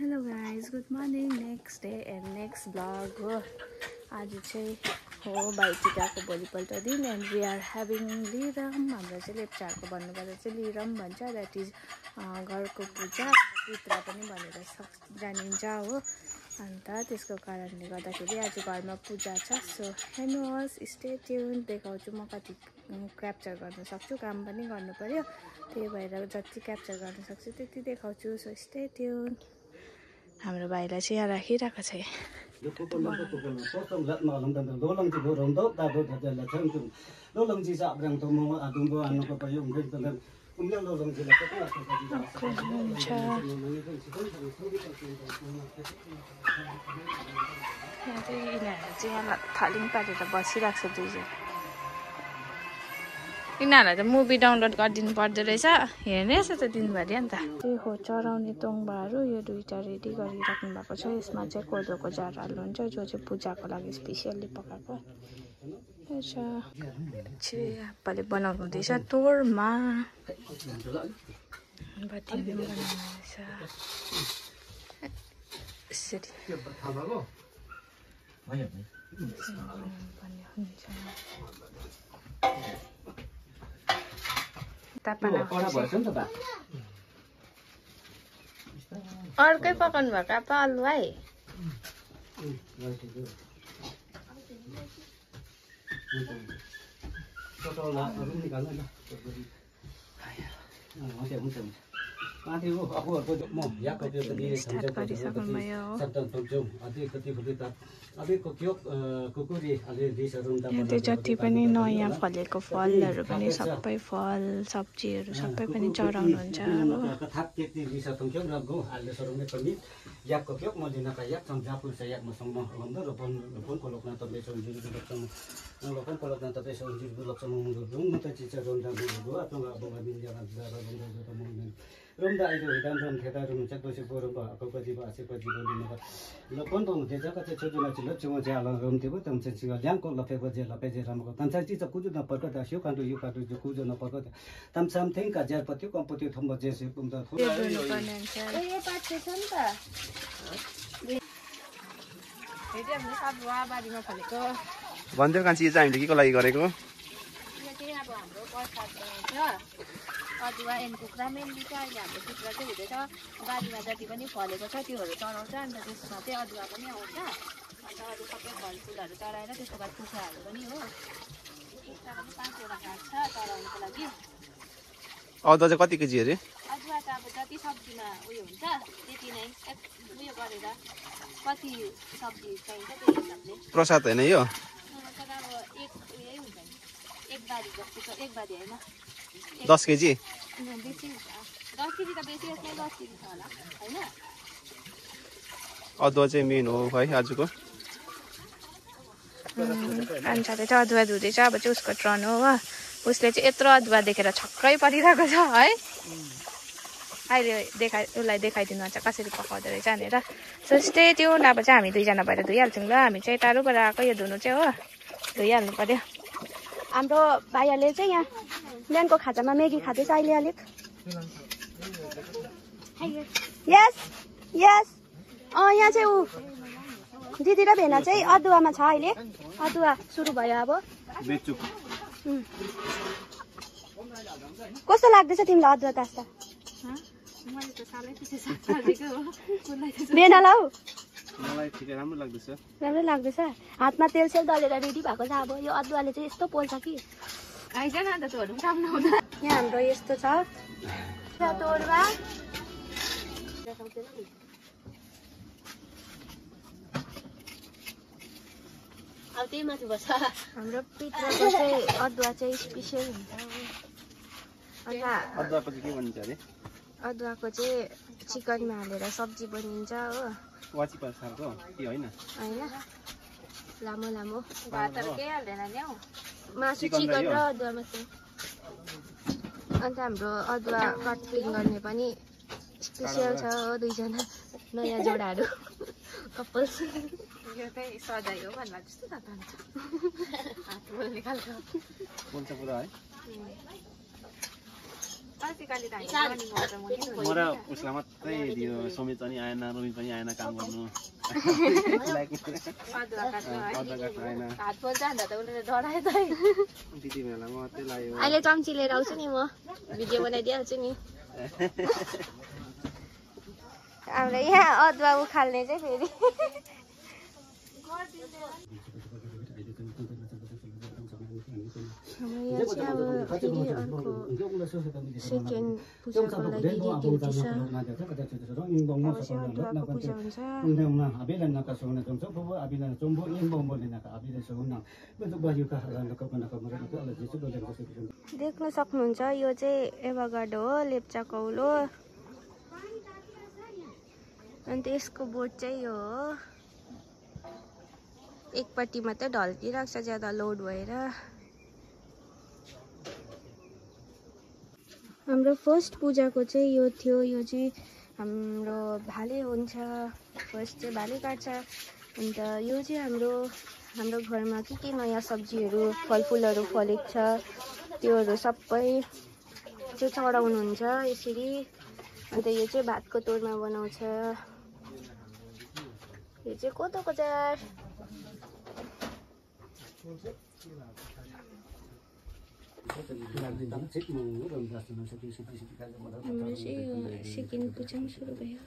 Hello guys, good morning. Next day and next vlog हो आज चाहिँ हो भाइटिकाको भोलिपल्ट दिन and we are having लिरम हाम्रो चाहिँ लेप्चाहरूको भन्नुपर्दा चाहिँ लिरम भन्छ that is घरको पूजा पित्रा पनि भनेर जानिन्छ हो अन्त त्यसको कारणले गर्दाखेरि आज घरमा पूजा छ सो हेर्नुहोस् स्टे ट्युन देखाउँछु म कति क्याप्चर गर्न सक्छु काम पनि गर्नु पर्यो त्यही भएर जति क्याप्चर गर्न सक्छु त्यति देखाउँछु सो स्टे ट्युन हाम्रो भाइलाई चाहिँ यहाँ राखिरहेको छ थालिङ पारेर बसिरहेको छ दुईजना यिनीहरूलाई त मुभी डाउनलोड गरिदिनु पर्दो रहेछ हेर्ने रहेछ त दिनभरि अन्त त्यही हो चराउने तोङ्बाहरू यो दुईटा रेडी गरिराख्नु भएको छ यसमा चाहिँ कोदोको जाँड हाल्नुहुन्छ जो चाहिँ पूजाको लागि स्पेसियल्ली पकाएको आप्पाले बनाउनु हुँदैछ तोरमा अर्कै पकाउनु भएको आप्पा आलु है त्यो जति पनि नयाँ फलेको फलहरू पनि सबै फल सब्जीहरू सबै पनि चढाउनुहुन्छ Rumda itu hitam rum kita rum cek dosi borum ba aku kaji ba asik kaji borum ba. Lokon tu mesti jaga cek cuci nak cilap cuma jalan rum tiba tu mesti cakap yang kau lapar baca lapar je ramai. Tanpa cik kuju nak perkat dah siu kan tu you kan tu kuju nak perkat. Tam something kajar pati kau pati thom baca je pun dah. Ini pasti sampai. Ini apa sabwa badi mau balik ke? Bandel kan sih saya ini kalau lagi koreko. Ini apa amro pasat ya. अदुवा Enco ग्रामेन्डी चाहिँ हाम्रो चित्र चाहिँ हुँदैछ बारीमा जति पनि फलेको छ त्योहरू चढाउँछ अन्त त्यसमा चाहिँ अदुवा पनि आउँछ अन्त अरू सबै फलफुलहरू चढाएर त्यसको बाद कुखुराहरू पनि हो एक्स्ट्रा पनि 5 वटा घाँस छ चढाउनुको लागि अदुवा चाहिँ कति केजी अरे अदुवा त अब जति सब्जीमा उयो हुन्छ त्यति नै उयो गरेर कति सब्जी चाहिन्छ त्यही हिसाबले प्रसाद हैन यो तर अब एक उयै हुन्छ नि एक बारी जस्तो एक बारी हैन 10 केजी 10 केजी त बेसी यसमै 10 केजी छ होला हैन अदुवा चाहिँ मेन हो है आजको कान्छाले त अदुवा धुँदैछ अब चाहिँ उसको टर्न हो उसले चाहिँ यत्रो अदुवा देखेर छक्कै परिरहेको छ है अहिले उसलाई देखाइदिनु हुन्छ कसरी पकाउँदो रहेछ भनेर सो स्टे ट्युन अब चाहिँ हामी दुईजना भएर धुइहाल्छौँ ल हामी चाहिँ टाढोबाट आएको यो धुनु चाहिँ हो धुइहाल्नु पर्यो हाम्रो भाइहरूले चाहिँ यहाँ बिहानको खाजामा मेगी खाँदैछ अहिले अलिक यस यस यहाँ चाहिँ ऊ दिदी र भेना चाहिँ अदुवामा छ अहिले अदुवा सुरु भयो अब कस्तो लाग्दैछ तिमीलाई अदुवा कास्ता भेनालाई हौ मलाई ठिकै राम्रो लाग्दैछ राम्रो लाग्दैछ हातमा तेल सेल दलेर रेडी भएको छ अब यो अदुवाले चाहिँ यस्तो पोल्छ कि आइज न अन्त तोर्नु काम नहुँदा यहाँ हाम्रो यस्तो छ तोरमा अब त्यही माथि बस्छ हाम्रो पित्राको चाहिँ अदुवा चाहिँ स्पेसियल हुन्छ अन्त अदुवाको चाहिँ के भनिन्छ अरे अदुवाको चाहिँ चिकनमा हालेर सब्जी बनिन्छ हो वाची पासाको के हैन हैन लामो लामो भातहरु केही हाल्दैन नि हौ मासु चिकन र अदुवा मात्रै अन्त हाम्रो अदुवा कटिङ गर्ने पनि स्पेसियल छ हो दुईजना नयाँ जोडाहरू कपल्स यो चाहिँ सजाय हो भन्ला जस्तो त भन्छ हात बोल्ने खालको बोल्छ पुरा है म र उसलाई मात्रै दियो समित पनि आएन रोमित पनि आएन काम गर्नु दिदी बेला मात्रै लाग्यो अहिले चम्ची लिएर आउँछु नि म भिडियो बनाइदिइहाल्छु नि हाम्रो यहाँ अदुवा उखाल्ने चाहिँ फेरि हाम्रो यहाँ चाहिँ अब फेरि अर्को सेकेन्ड पूजाको लागि ड्युटी छ अदुवाको पूजा हुन्छ देख्न सक्नुहुन्छ यो चाहिँ एभागार्डो हो लेप्चा कौलो अन्त यसको बोट चाहिँ यो हो एकपट्टि मात्रै ढल्किरहेको छ ज्यादा लोड भएर हाम्रो फर्स्ट पूजाको चाहिँ यो थियो यो चाहिँ हाम्रो भाले हुन्छ फर्स्ट चाहिँ भाले काट्छ अन्त यो चाहिँ हाम्रो घरमा के नयाँ सब्जीहरू फलफुलहरू फलेको छ त्योहरू सबै चाहिँ चढाउनुहुन्छ यसरी अन्त यो चाहिँ भातको तोरमा बनाउँछ यो चाहिँ कोदोको चाड हाम्रो चाहिँ सेकेन्ड पूजा पनि सुरु भयो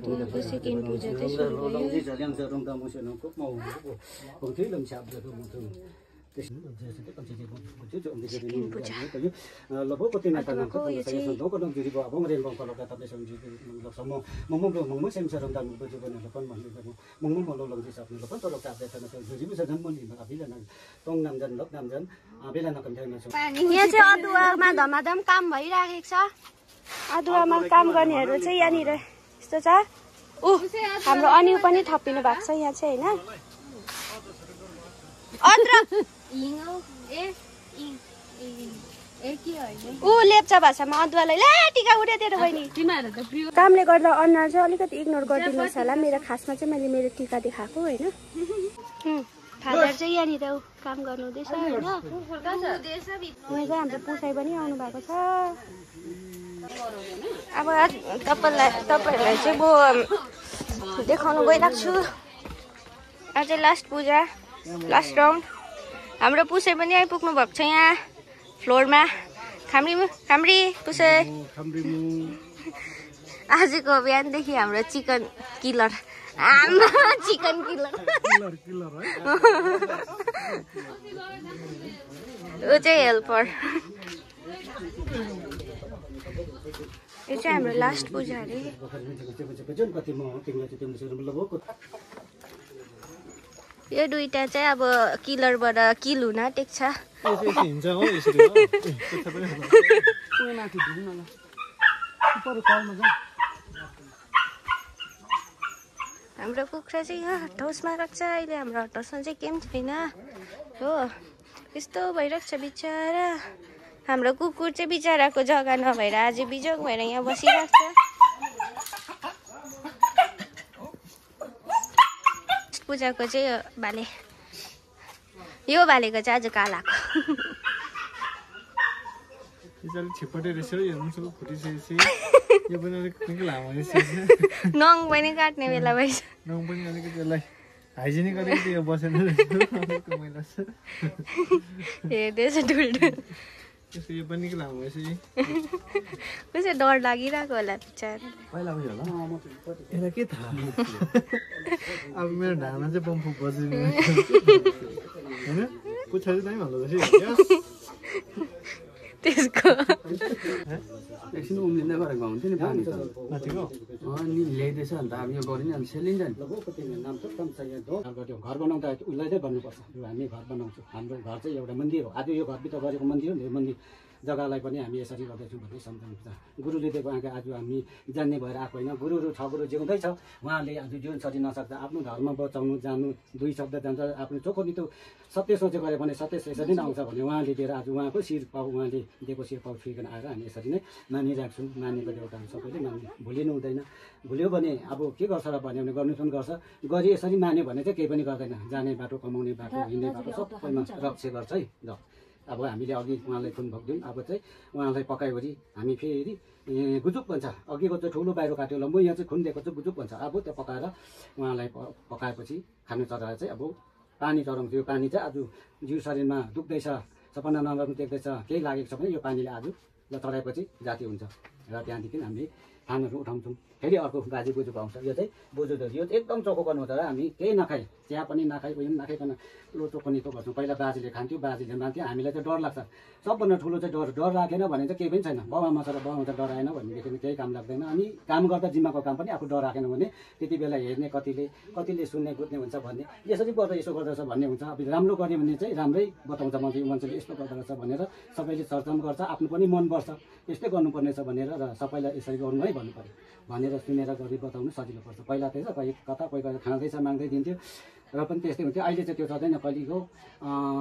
अदुवाको सेकेन्ड पूजा चाहिँ सुरु भयो यहाँ चाहिँ अदुवामा धमाधम काम भइराखेको छ अदुवामा काम गर्नेहरू चाहिँ यहाँनिर यस्तो छ हाम्रो अनिउ पनि थपिनु भएको छ यहाँ चाहिँ होइन लेप्चा भाषामा अदुवालाई ला टिका उड्यो तेरो बहिनी कामले गर्दा अनुहार चाहिँ अलिकति इग्नोर गरिदिनुहोस् होला मेरो खासमा चाहिँ मैले मेरो टिका देखाएको होइन फादर चाहिँ यहाँनिर काम गर्नु हुँदैछ होइन यहाँ चाहिँ हाम्रो पुसाइ पनि आउनु भएको छ अब तपाईँहरूलाई चाहिँ म देखाउनु गइरहेको छु आज लास्ट पूजा लास्ट राउन्ड हाम्रो पुसाइ पनि आइपुग्नु भएको छ यहाँ फ्लोरमा खाम्री पुसाइ आजको बिहानदेखि हाम्रो चिकन किलर चिकन किलर ऊ चाहिँ हेल्पर यो चाहिँ हाम्रो लास्ट पूजा अरे यो दुईटा चाहिँ अब किलरबाट किल हुन टेक्छ हाम्रो कुखुरा चाहिँ यहाँ हट हाउसमा राख्छ अहिले हाम्रो हट हाउसमा चाहिँ केही पनि छैन हो यस्तो भइरहेको छ बिचरा हाम्रो कुकुर चाहिँ बिचराको जग्गा नभएर आज बिजोग भएर यहाँ बसिरहेको छ पूजाको चाहिँ यो भाले यो भालेको चाहिँ आज कालाको नङ पनि काट्ने बेला भइस हेर्दैछ डुल्डुल कसै डर लागिरहेको होला बिचारा के थाहा अब मेरो ढाडमा चाहिँ बम्फु बजिने होइन पुछारी नै भन्दा त्यसको एकछिन उम्लिँदै गरेको हुन्थ्यो नि पानी त अनि ल्याइदिएछ अन्त अब यो गऱ्यो नि अन्त सेलिन्छ नि घर बनाउँदा उसलाई चाहिँ भन्नुपर्छ हामी घर बनाउँछौँ हाम्रो घर चाहिँ एउटा मन्दिर हो आज यो घरभित्र गरेको मन्दिर हो यो मन्दिर जग्गालाई पनि हामी यसरी गर्दैछौँ भन्ने सम्झाउँछ। गुरुले दिएको आँखा आज हामी जान्ने भएर आएको होइन, गुरुहरू छ, गुरु जिउँदैछ, उहाँले आज जीवन सरी नसक्दा आफ्नो धर्म बचाउनु जानु, दुई शब्द जान्छ, आफ्नो चोखो नितो सत्य सोचेर गऱ्यो भने सत्य यसरी नै आउँछ भने उहाँले दिएर आज उहाँको शिर पाउ, उहाँले दिएको शिर पाउ छुइकन आएर हामी यसरी नै मानिराख्छौँ। मानेको एउटा सबैले मान्ने, भुलिनु हुँदैन। भुल्यो भने अब के गर्छ र भन्यो भने गर्नु पनि गर्छ, गरी यसरी मान्यो भने चाहिँ केही पनि गर्दैन। जाने बाटो, कमाउने बाटो, हिँड्ने बाटो सबैमा रक्षा गर्छ है। ल अब हामीले अघि उहाँलाई खुन भोग्यौँ, अब चाहिँ उहाँलाई पकायोरी हामी फेरि गुजुक भन्छ, अघिको चाहिँ ठुलो बाहिर काट्यो ल, म यहाँ चाहिँ खुन दिएको चाहिँ गुजुक भन्छ। अब त्यो पकाएर उहाँलाई पकाएपछि खानु चढाएर चाहिँ अब पानी चढाउँथ्यो। पानी चाहिँ आज जिउ शरीरमा दुख्दैछ, सपना नगर्नु देख्दैछ, केही लागेको छ भने यो पानीले आज चढाएपछि जाति हुन्छ र त्यहाँदेखि हामीले खानाहरू उठाउँछौँ। फेरि अर्को बाजे बोजूको आउँछ, यो चाहिँ बोजूहरू, यो चाहिँ एकदम चोखो गर्नुहुन्छ र हामी केही नखाइ, चिया पनि नखाइ, उयो पनि नखाइकन चोखो नितो गर्छौँ। पहिला बाजेले खान्थ्यो, बाजेले मान्थ्यो, हामीलाई चाहिँ डर लाग्छ। सबभन्दा ठुलो चाहिँ डर राखेन भने चाहिँ केही पनि छैन। बाउआमा छ र बाउमा त डराएन भनेदेखि केही काम लाग्दैन। अनि काम गर्दा जिम्माको काम पनि आफू डर राखेन भने त्यति बेला हेर्ने कतिले सुन्ने बुझ्ने हुन्छ भन्ने, यसरी गर्दा यसो गर्दो रहेछ भन्ने हुन्छ। अब राम्रो गऱ्यो भने चाहिँ राम्रै बताउँछ, मान्छेले यस्तो गर्दो रहेछ भनेर सबैले चर्चा पनि गर्छ, आफ्नो पनि मन बढ्छ, यस्तै गर्नुपर्ने छ भनेर, र सबैलाई यसरी गर्नु है भन्नु पऱ्यो भनेर सुनेर गरी बताउनु सजिलो पर्छ। पहिला त्यसो कोही कता कोही खाँदैछ माग्दै दिन्थ्यो र पनि त्यस्तै हुन्थ्यो। अहिले चाहिँ त्यो चल्दैन, कहिलेको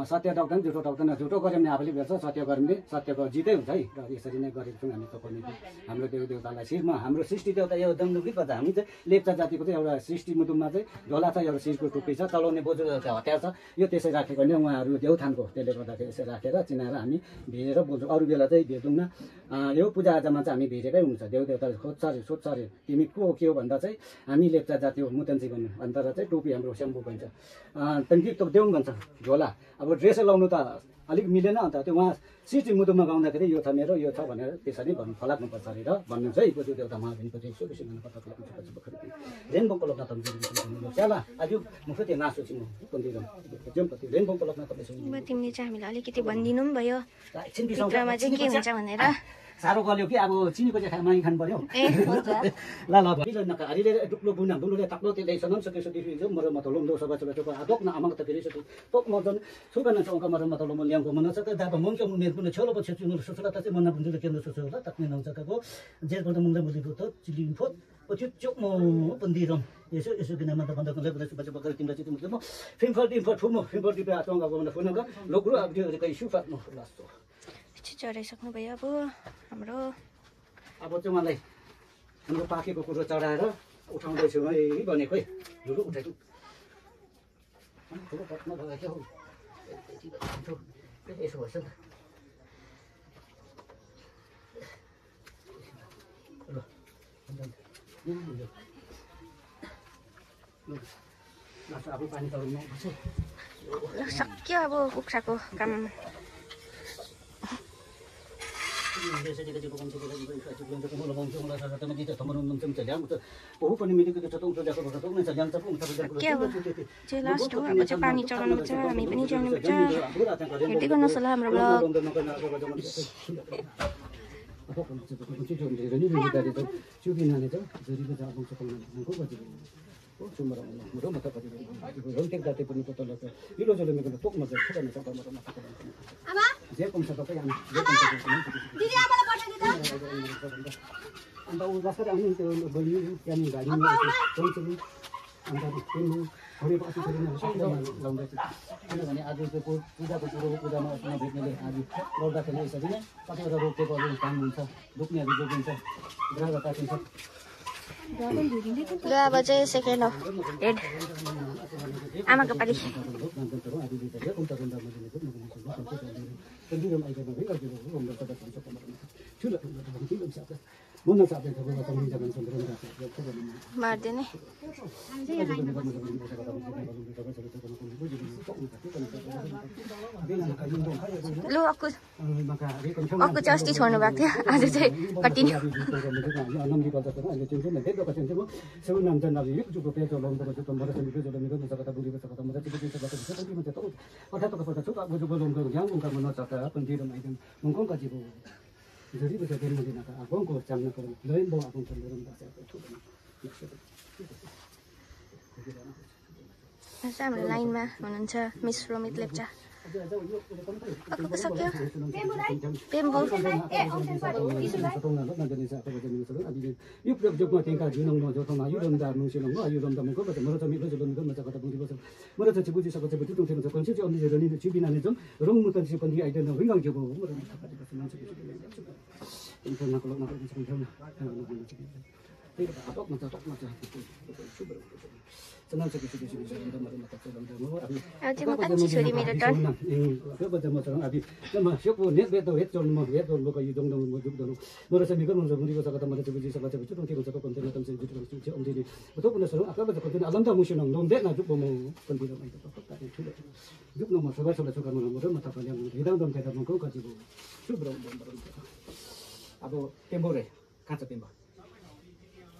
सत्य डक्दैन, झुटो डक्दैन। झुटो गऱ्यो भने आफूले भेट्छ, सत्य गऱ्यो भने सत्यको जितै हुन्छ है। र यसरी नै गरेको छौँ हामी चोखो नितो। हाम्रो देवदेवतालाई शिरमा, हाम्रो सृष्टि देवता यो दमदुखी गर्छ। हामी चाहिँ लेप्चा जातिको चाहिँ एउटा सृष्टि मुटुमा चाहिँ झोला छ, एउटा शिरको टुप्पी छ, चलाउने बोजू हतियार छ, यो त्यसै राखेको होइन। उहाँहरू देउथानको, त्यसले गर्दाखेरि यसै राखेर चिनाएर हामी भिडेर बोल्छौँ। अरू बेला चाहिँ भेट्दैनौँ। यो पूजाआजामा चाहिँ हामी भिडेकै हुन्छ। देवदेवताले सोध्छ अरे तिमी को के हो भन्दा चाहिँ हामी लेप्चा जाति हो, मुतन्सी भन्नु अन्त चाहिँ टोपी हाम्रो स्याम्पू भन्छ, त्यहाँदेखि त्यो देउन भन्छ झोला। अब ड्रेसै लाउनु त अलिक मिलेन, अन्त त्यो उहाँ सृष्टि मुटुमा गाउँदाखेरि यो छ मेरो, यो छ भनेर त्यसरी भन्नु फलाक्नुपर्छ अरे र भन्नुहुन्छ है। बोजू देउता महाभिनपति यसो बेसी रेनबोको लग्न च्याला आज मुख त्यो नासो छु रेनबोको लग्न अब तिमीले चाहिँ हामीलाई अलिकति भनिदिनु पनि भयो भित्रमा चाहिँ के हुन्छ भनेर। साह्रो गल्यो कि अब चिनीको चाहिँ मागी खानु पर्यो। ल ल हरिले डुक्लो बुना बुलुले तक्लो त्यसले सनम सके सो मर मत लोम दो सबै सबै आदोक न आमक त फेरि सो तोक मदन सुगन चौका मर मत लोम ल्याङको मन छ त दाब मङको मुनेर पनि छलो पछि चुनु सोचला त चाहिँ मन बुझ्नु केन्द्र सोचला तक्ने नहुन्छ कको जे गर्दा मुन्दै बुझ्नु त चिलिन फोत पछि चोक म पन्दिरम यसो यसो किन मत बन्द गर्दै बच्चा बच्चा तिमीलाई चाहिँ तिमीले म फिल्मफल ठुलो फिल्मफल टिपे आतंगा गर्न फोनगा लोग्रो अब त्यो कहीं सुफात न लास्तो चढाइसक्नु भयो। अब हाम्रो अब चाहिँ मलाई हाम्रो पाकेको कुरो चढाएर उठाउँदैछु है भनेको है। लु उठाइदिउँ ठुलो पटमा भएर के हो यसो भन्छ ल अब पानी चढाउनु सक्यो। अब कुखुराको काम चाहिँ लास्ट हो। अब चाहिँ पानी चढाउनु पर्छ, हामी पनि चढ्नु पर्छ। हेर्दै गर्नुहोस् होला हाम्रो ब्लग। किनभने आज त्यो पूजाको कुरो पूजामा भेट्नेले आज गर्दाखेरि यसरी नै कतिवटा रोकेको काम हुन्छ, दुख्नेहरू जोगिन्छ, ग्रह काटिन्छ। ल अब चाहिँ सेकेन्ड हो हेड आमाको पालि। मार्दैन लु अक्कु चाहिँ अस्ति छोड्नु भएको थियो, आज चाहिँ कन्टिन्यू। हाम्रो लाइनमा हुनुहुन्छ मिस रोमित लेप्चा। सक्यो बेम्बु अझै म कान्छी छोरी मेरो टर्न अब पेम्बो रे काँचो पेम्बो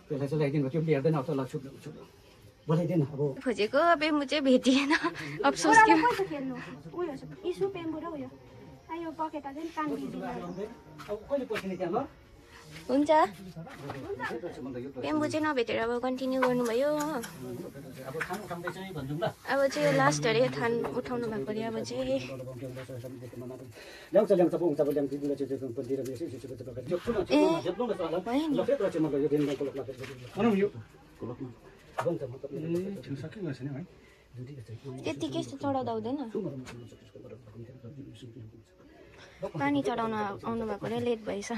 त्यसलाई चाहिँ ल्याइदिनु त्यो हेर्दैन अब तल बोलाइदिएन अब खोजेको बेम्बु चाहिँ भेटिएन अफसोस के हुन्छ बेम्बु चाहिँ नभेटेर अब कन्टिन्यू गर्नुभयो अब चाहिँ लास्ट अरे थान उठाउनु भएको अरे अब चाहिँ त्यतिकै चढाउँदा हुँदैन पानी चढाउन आउनु भएको अरे लेट भएछ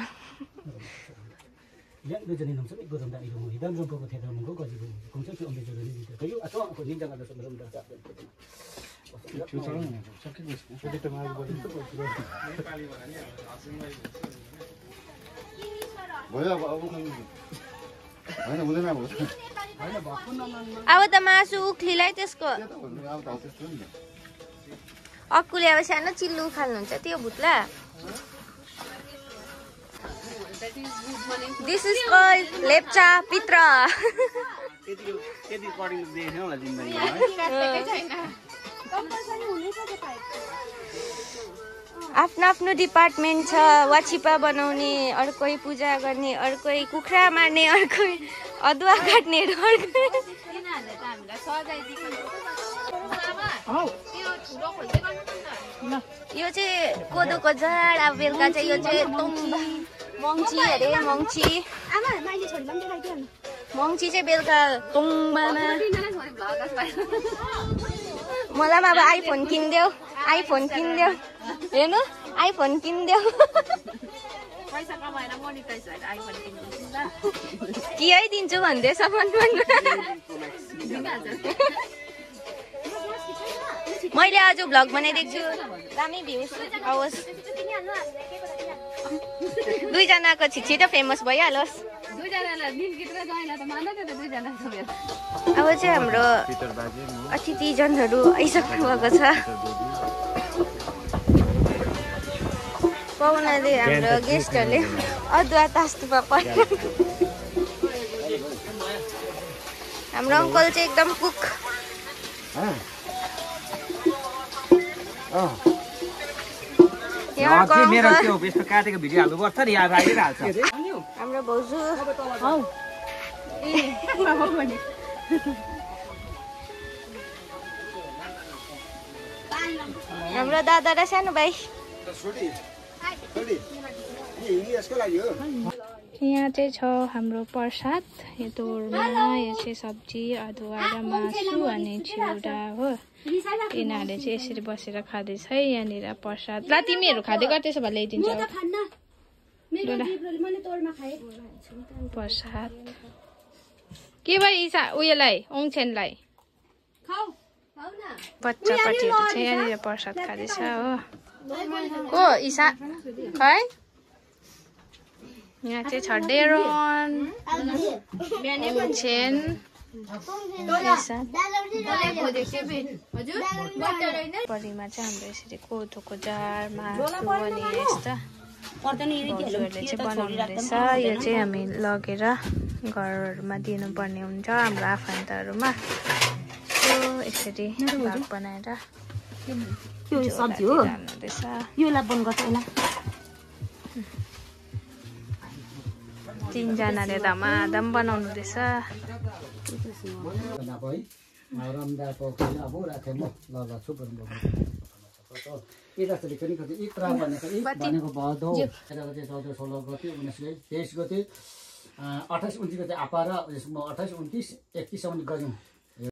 अब त मासु उक्लीलाई त्यसको अक्कुले अब सानो चिल्लु उखाल्नुहुन्छ त्यो भुत्ला दिस इज कल्ड लेप्चा पित्र आफ्नो आफ्नो डिपार्टमेन्ट छ वाचिपा बनाउने अर्कै पूजा गर्ने अर्कै कुखुरा मार्ने अर्कै अदुवा काट्ने यो चाहिँ कोदोको झाड अब बेलुका चाहिँ यो चाहिँ मङ्ची अरे मङ्ची मङ्ची चाहिँ बेलुका तोङबामा मलाई पनि अब आइफोन किनिदेऊ हेर्नु आइफोन किनिदेऊ कि है दिन्छु भन्दै सामान मैले आज भ्लग बनाइदिएको छु दामी भ्युज आओस् दुईजनाको छिटो फेमस भइहालोस् अब चाहिँ हाम्रो अतिथिजनहरू आइसक्नु भएको छ पाहुनाले हाम्रो गेस्टहरूले अदुवा तास्तुमा पर्यो हाम्रो अङ्कल चाहिँ एकदम कुक हाम्रो भाउजू हाम्रो दादा र सानो भाइ यहाँ चाहिँ छ हाम्रो प्रसाद यो तोरमा यो चाहिँ सब्जी अदुवा र मासु अनि चिउरा हो यिनीहरूले चाहिँ यसरी बसेर खाँदैछ है यहाँनिर प्रसाद ल तिमीहरू खाँदै गर्दैछ भने ल्याइदिन्छ प्रसाद के भयो उयोलाई ओङछेनलाई बच्चापट्टिहरू चाहिँ यहाँनिर प्रसाद खाँदैछ हो को ईसा है यहाँ चाहिँ छ डेरोन ओङछेन परिमा चाहिँ हाम्रो यसरी कोदोको जार मासु अनि यस्ता भाउजूहरूले चाहिँ बनाउनु रहेछ यो चाहिँ हामी लगेर घरहरूमा दिनुपर्ने हुन्छ हाम्रो आफन्तहरूमा यसरी भाग बनाएर यो सब्जी हो योलाई बन्द गर्छ यसलाई तीनजनाले धमाधम बनाउनु रहेछ यताखेरि पनि कति इक्रा भनेको भदौ 14 16 गते 19 23 गते 28 29 गते आपा र 28 29 31 सम्म गऱ्यौँ